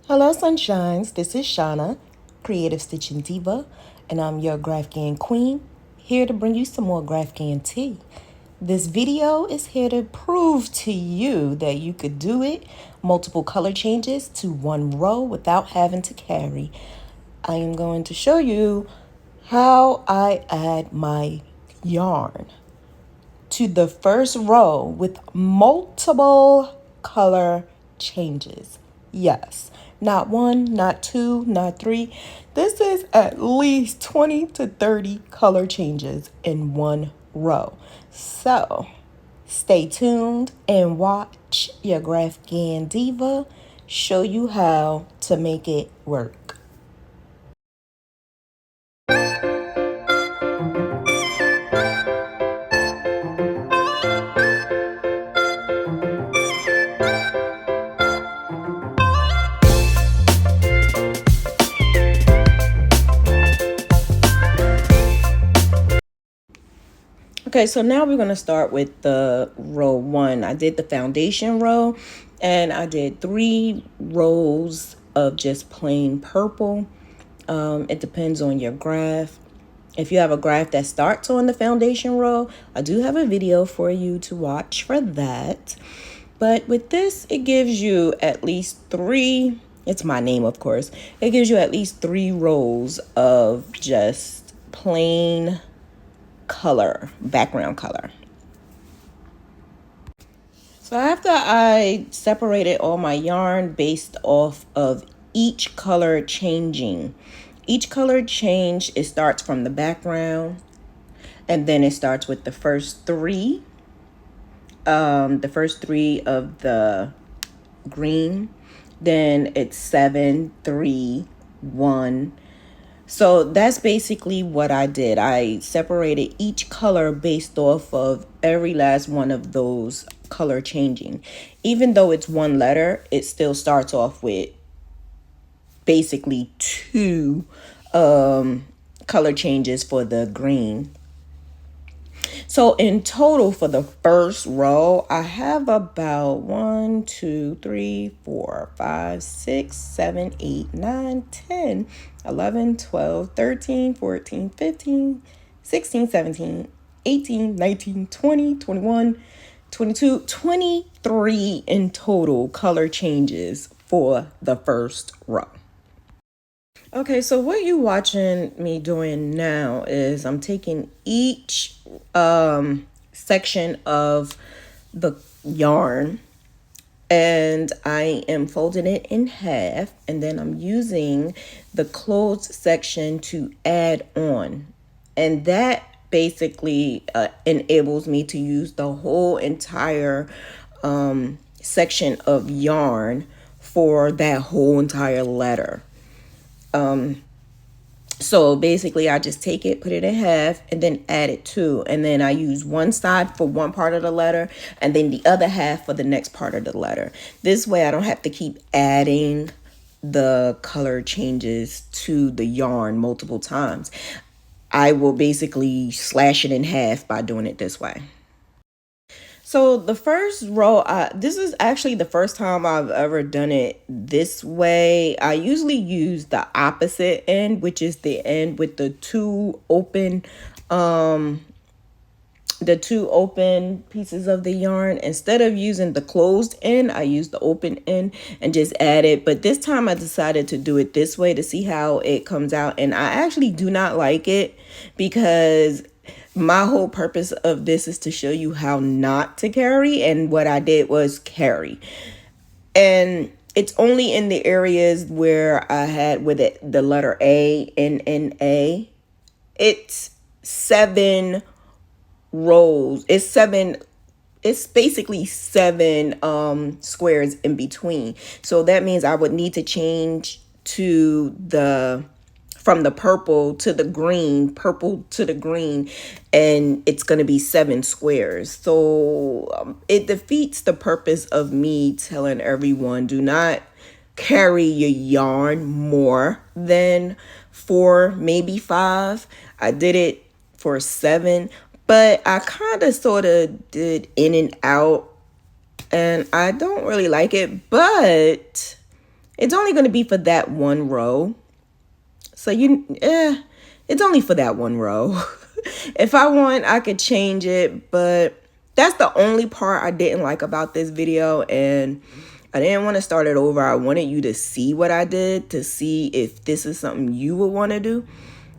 Hello sunshines, this is Shauna, CreativeStitchNDiva, and I'm your Graphghan queen, here to bring you some more Graphghan tea. This video is here to prove to you that you could do it, multiple color changes to one row without having to carry. I am going to show you how I add my yarn to the first row with multiple color changes. Yes, not one, not two, not three. This is at least 20 to 30 color changes in one row. So stay tuned and watch your Graphghan Diva show you how to make it work. Okay, so now we're going to start with the row 1. I did the foundation row and I did 3 rows of just plain purple. It depends on your graph. If you have a graph that starts on the foundation row, I do have a video for you to watch for that. But with this, it gives you at least 3, it's my name of course, it gives you at least 3 rows of just plain color, background color. So after I separated all my yarn based off of each color changing, each color change, it starts from the background and then it starts with the first 3 of the green, then it's 7, 3, 1. So that's basically what I did. I separated each color based off of every last one of those color changing. Even though it's one letter, it still starts off with basically 2 color changes for the green. So in total for the first row, I have about 1, 2, 3, 4, 5, 6, 7, 8, 9, 10, 11, 12, 13, 14, 15, 16, 17, 18, 19, 20, 21, 22, 23 in total color changes for the first row. Okay, so what you watching me doing now is I'm taking each section of the yarn and I am folding it in half, and then I'm using the closed section to add on, and that basically enables me to use the whole entire section of yarn for that whole entire letter. So basically I just take it, put it in half, and then add it to, and then I use one side for one part of the letter and then the other half for the next part of the letter. This way I don't have to keep adding the color changes to the yarn multiple times. I will basically slash it in half by doing it this way. So the first row, this is actually the first time I've ever done it this way. I usually use the opposite end, which is the end with the 2 open pieces of the yarn. Instead of using the closed end, I use the open end and just add it. But this time I decided to do it this way to see how it comes out. And I actually do not like it because my whole purpose of this is to show you how not to carry, and what I did was carry. And it's only in the areas where I had with it the letter A, N-N-A. It's 7 rows. It's basically 7 squares in between. So that means I would need to change to from the purple to the green, and it's going to be 7 squares. So it defeats the purpose of me telling everyone, do not carry your yarn more than 4, maybe 5. I did it for 7, but I kind of sort of did in and out, and I don't really like it, but It's only going to be for that one row. So it's only for that one row. If I want, I could change it, but that's the only part I didn't like about this video, and I didn't want to start it over. I wanted you to see what I did, to see if this is something you would want to do.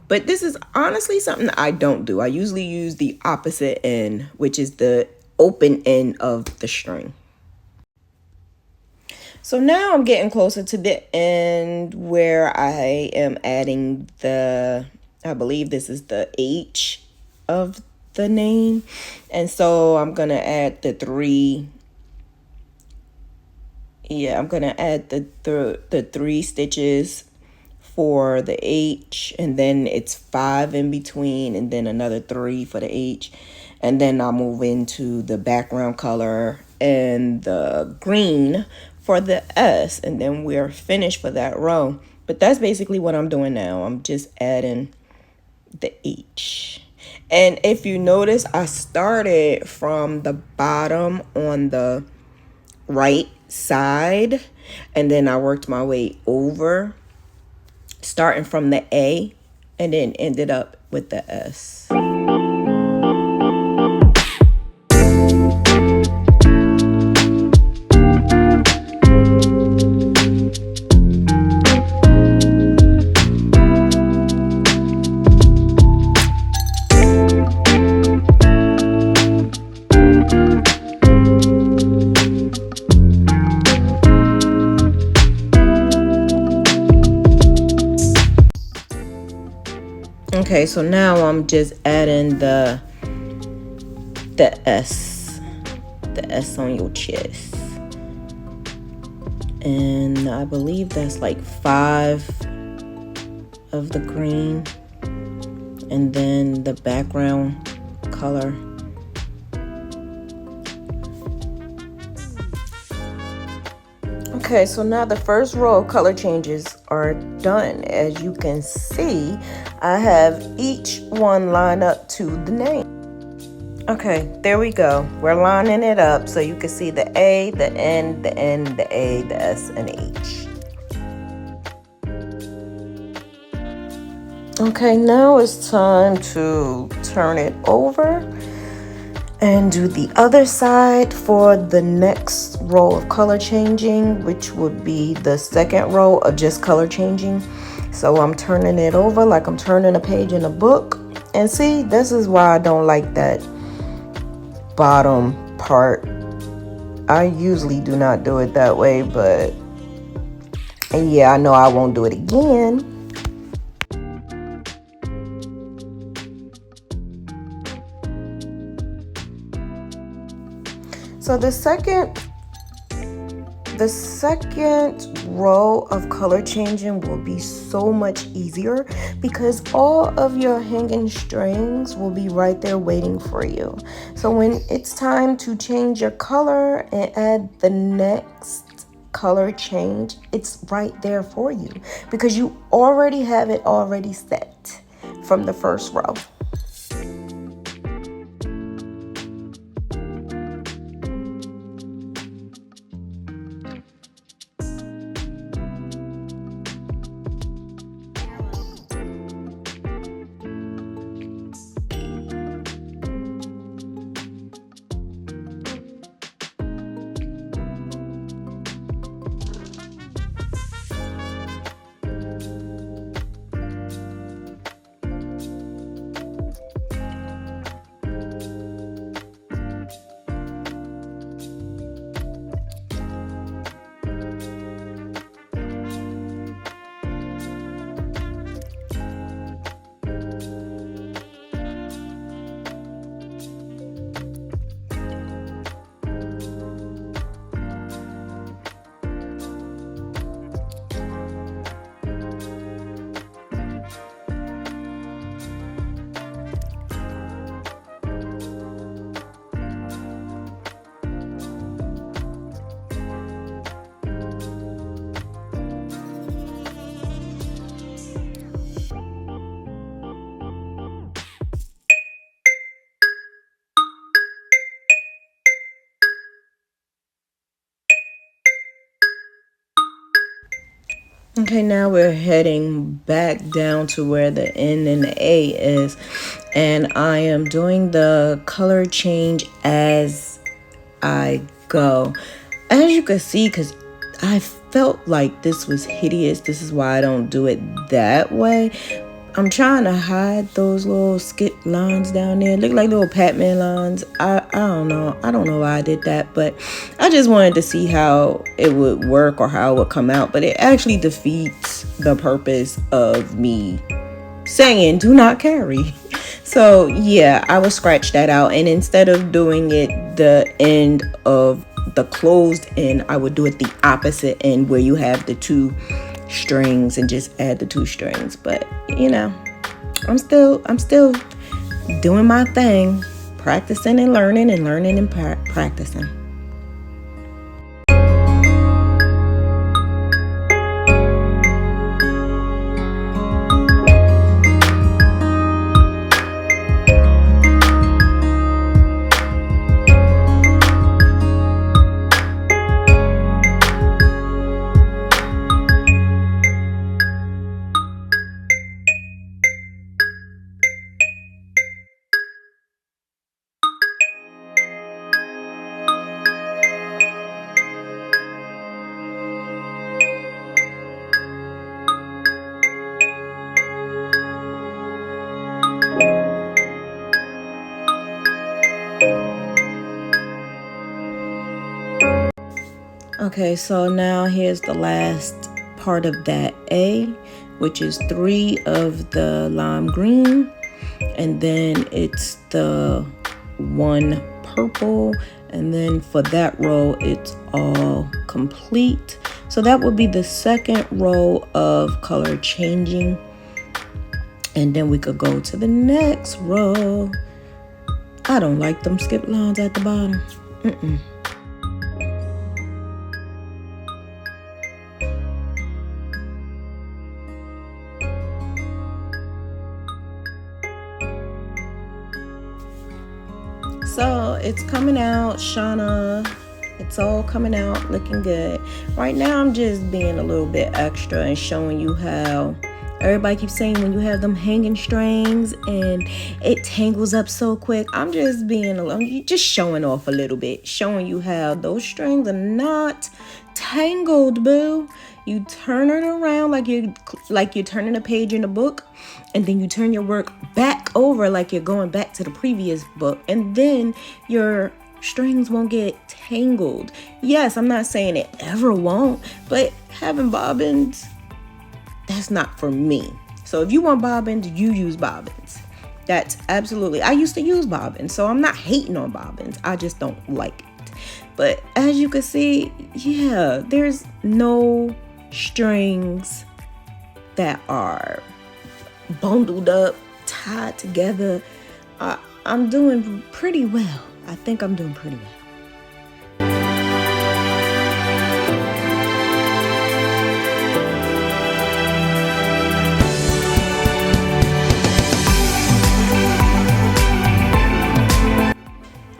But this is honestly something I don't do. I usually use the opposite end, which is the open end of the string. So now I'm getting closer to the end where I am adding the, I believe this is the H of the name. And so I'm going to add the three. Yeah, I'm going to add the 3 stitches for the H, and then it's 5 in between, and then another 3 for the H. And then I'll move into the background color and the green for the S, and then we're finished for that row. But that's basically what I'm doing now. I'm just adding the H. And if you notice, I started from the bottom on the right side, and then I worked my way over, starting from the A, and then ended up with the S. Okay, so now I'm just adding the S on your chest. And I believe that's like 5 of the green, and then the background color. Okay, so now the first row of color changes are done. As you can see, I have each one line up to the name. Okay, there we go. We're lining it up so you can see the A, the N, the N, the A, the S, and the H. Okay, now it's time to turn it over and do the other side for the next row of color changing, which would be the second row of just color changing. So I'm turning it over like I'm turning a page in a book. And see, this is why I don't like that bottom part. I usually do not do it that way, but yeah, I know I won't do it again. So the second row of color changing will be so much easier because all of your hanging strings will be right there waiting for you. So when it's time to change your color and add the next color change, it's right there for you because you already have it already set from the first row. Okay, now we're heading back down to where the N and the A is, and I am doing the color change as I go. As you can see, because I felt like this was hideous, this is why I don't do it that way. I'm trying to hide those little skip lines down there. Look like little Pac-Man lines. I don't know. I don't know why I did that, but I just wanted to see how it would work or how it would come out. But it actually defeats the purpose of me saying do not carry. So yeah, I would scratch that out, and instead of doing it the end of the closed end, I would do it the opposite end where you have the two strings and just add the two strings. But you know, I'm still doing my thing, practicing and learning and practicing. Okay, so now here's the last part of that A, which is 3 of the lime green, and then it's the 1 purple, and then for that row it's all complete. So that would be the second row of color changing, and then we could go to the next row. I don't like them skip lines at the bottom. So it's coming out, Shauna. It's all coming out looking good. Right now I'm just being a little bit extra and showing you how everybody keeps saying when you have them hanging strings and it tangles up so quick. I'm just being just showing off a little bit, showing you how those strings are not tangled, boo. You turn it around like you're turning a page in a book, and then you turn your work back over like you're going back to the previous book, and then your strings won't get tangled. Yes, I'm not saying it ever won't, but having bobbins, that's not for me. So if you want bobbins, you use bobbins. That's absolutely, I used to use bobbins, so I'm not hating on bobbins. I just don't like it. But as you can see, yeah, there's no strings that are bundled up, tied together. I'm doing pretty well. I think I'm doing pretty well.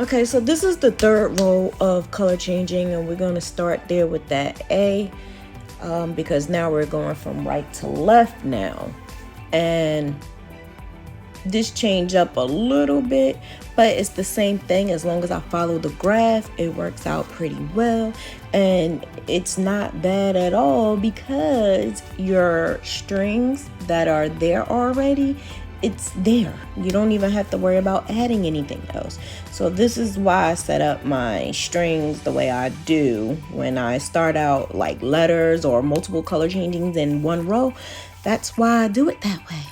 Okay, so this is the third row of color changing, and we're going to start there with that A, because now we're going from right to left now. And this changed up a little bit, but it's the same thing. As long as I follow the graph, it works out pretty well, and it's not bad at all because your strings that are there already, it's there. You don't even have to worry about adding anything else. So this is why I set up my strings the way I do when I start out like letters or multiple color changings in one row. That's why I do it that way.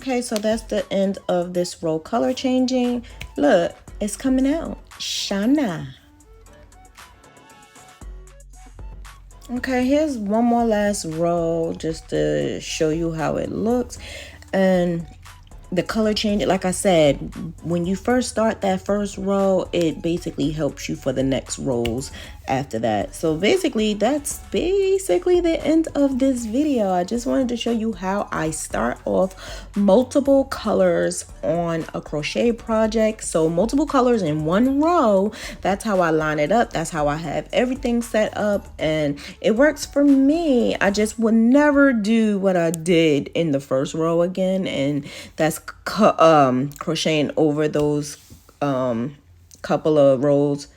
Okay, so that's the end of this row color changing. Look, it's coming out. Shana. Okay, here's one more last row just to show you how it looks. And the color change, like I said, when you first start that first row, it basically helps you for the next rows after that. So basically, that's basically the end of this video. I just wanted to show you how I start off multiple colors on a crochet project. So multiple colors in one row, that's how I line it up. That's how I have everything set up, and it works for me. I just would never do what I did in the first row again, and that's crocheting over those couple of rows.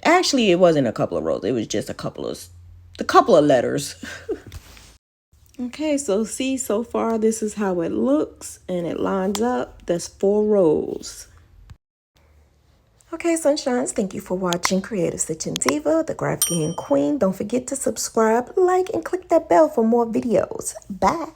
Actually, it wasn't a couple of rows, it was just a couple of letters. Okay, so see, so far this is how it looks, and it lines up. That's 4 rows. Okay, sunshines, thank you for watching Creative Stitching Diva, the Graphghan Queen. Don't forget to subscribe, like, and click that bell for more videos. Bye.